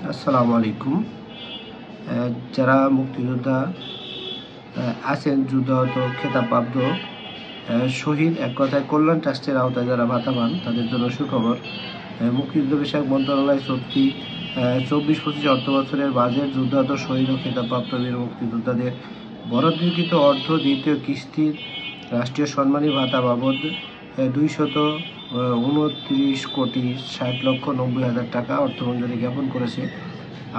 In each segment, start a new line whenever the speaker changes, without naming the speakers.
আসসালামু আলাইকুম। যারা মুক্তিযোদ্ধা আছেন, যুদ্ধাহত খেতাবপ্রাপ্ত শহীদ, এক কথায় কল্যাণ ট্রাস্টের আওতায় যারা ভাতা পান, তাদের জন্য সুখবর। মুক্তিযুদ্ধ বিষয়ক মন্ত্রণালয় 24-25 অর্থ বছরের বাজেট যুদ্ধাহত শহীদ ও খেতাবপ্রাপ্ত বীর মুক্তিযোদ্ধাদের বরাদ্দকৃত অর্থ দ্বিতীয় কিস্তির রাষ্ট্রীয় সম্মানী ভাতা বাবদ 229,60,90,000 টাকা অর্থ মঞ্জুরি জ্ঞাপন করেছে।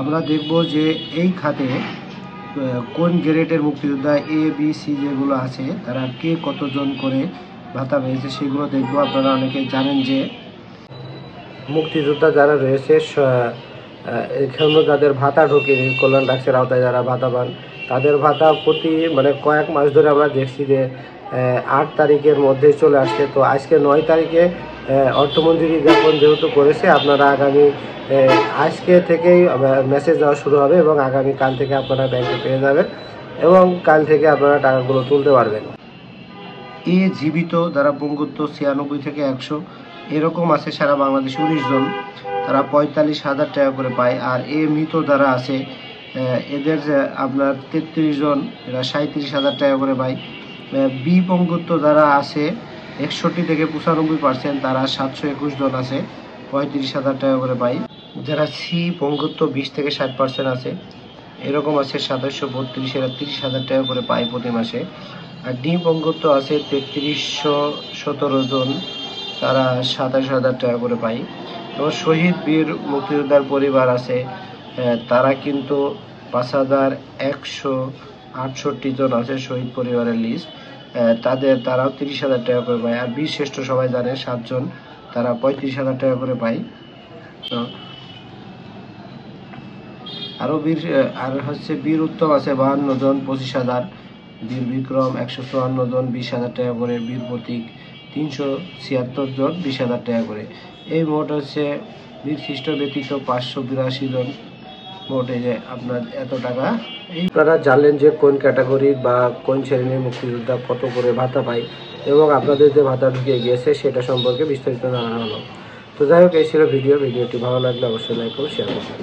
আমরা দেখব যে এই খাতে কোন গ্রেডের মুক্তিযোদ্ধা এ বি সি যেগুলো আছে তারা কে কতজন করে ভাতা পেয়েছে সেগুলো দেখব। আপনারা অনেকে জানেন যে মুক্তিযোদ্ধা যারা রয়েছে এখানে যাদের ভাতা ঢোকে কল্যাণ ট্রাস্টের আওতায় যারা ভাতা পান, তাদের ভাতা প্রতি কয়েক মাস ধরে আমরা দেখছি যে 8 তারিখের মধ্যে চলে আসছে। তো আজকে 9 তারিখে অর্থমঞ্জুরি জ্ঞাপন যেহেতু করেছে, আপনারা আজকে থেকেই মেসেজ দেওয়া শুরু হবে এবং আগামীকাল থেকে আপনারা ব্যাংকে পেয়ে যাবেন এবং কাল থেকে আপনারা টাকাগুলো তুলতে পারবেন। জীবিত যারা বঙ্গুত্ব 96 থেকে 100 এরকম আছে সারা বাংলাদেশে 19 জন, তারা 45,000 টাকা করে পায়। আর মৃত যারা আছে এদের আপনার 33 জন, এরা 37,000 টাকা করে পায়। বি পঙ্গুত্ব যারা আছে 61 থেকে 95%, তারা 721 জন আছে, 35,000 টাকা করে পায়। যারা সি পঙ্গুত্ব 20 থেকে 60% আছে, এরকম আছে 2732, এরা 30,000 টাকা করে পায় প্রতি মাসে। আর ডি পঙ্গুত্ব আছে 3317 জন, তারা 27,000 টাকা করে পায়। এবং শহীদ বীর মুক্তিযোদ্ধার পরিবার আছে, তারা কিন্তু 5,168 জন আছে শহীদ পরিবারের লিস্ট, তারাও 30,000 টাকা করে পায়। আর বীর শ্রেষ্ঠ সবাই জানে 7 জন, তারা 35,000 টাকা করে পায়। তো বীর উত্তম আছে 52 জন, 25,000। বীর বিক্রম 154 জন, 20,000 টাকা করে। বীর প্রতীক 376 জন, 20,000 টাকা করে। এই মোট বীর খ্রিস্ট ব্যতীত 582 জন, মোট যে আপনার এত টাকা। আপনারা জানলেন যে কোন ক্যাটাগরির বা কোন শ্রেণীর মুক্তিযোদ্ধা কত করে ভাতা পায় এবং আপনাদের যে ভাতা ঢুকে গিয়েছে সেটা সম্পর্কে বিস্তারিত জানানো হলো। তো যাই হোক, এই ছিল ভিডিওটি ভালো লাগলে অবশ্যই লাইক ও শেয়ার করবেন।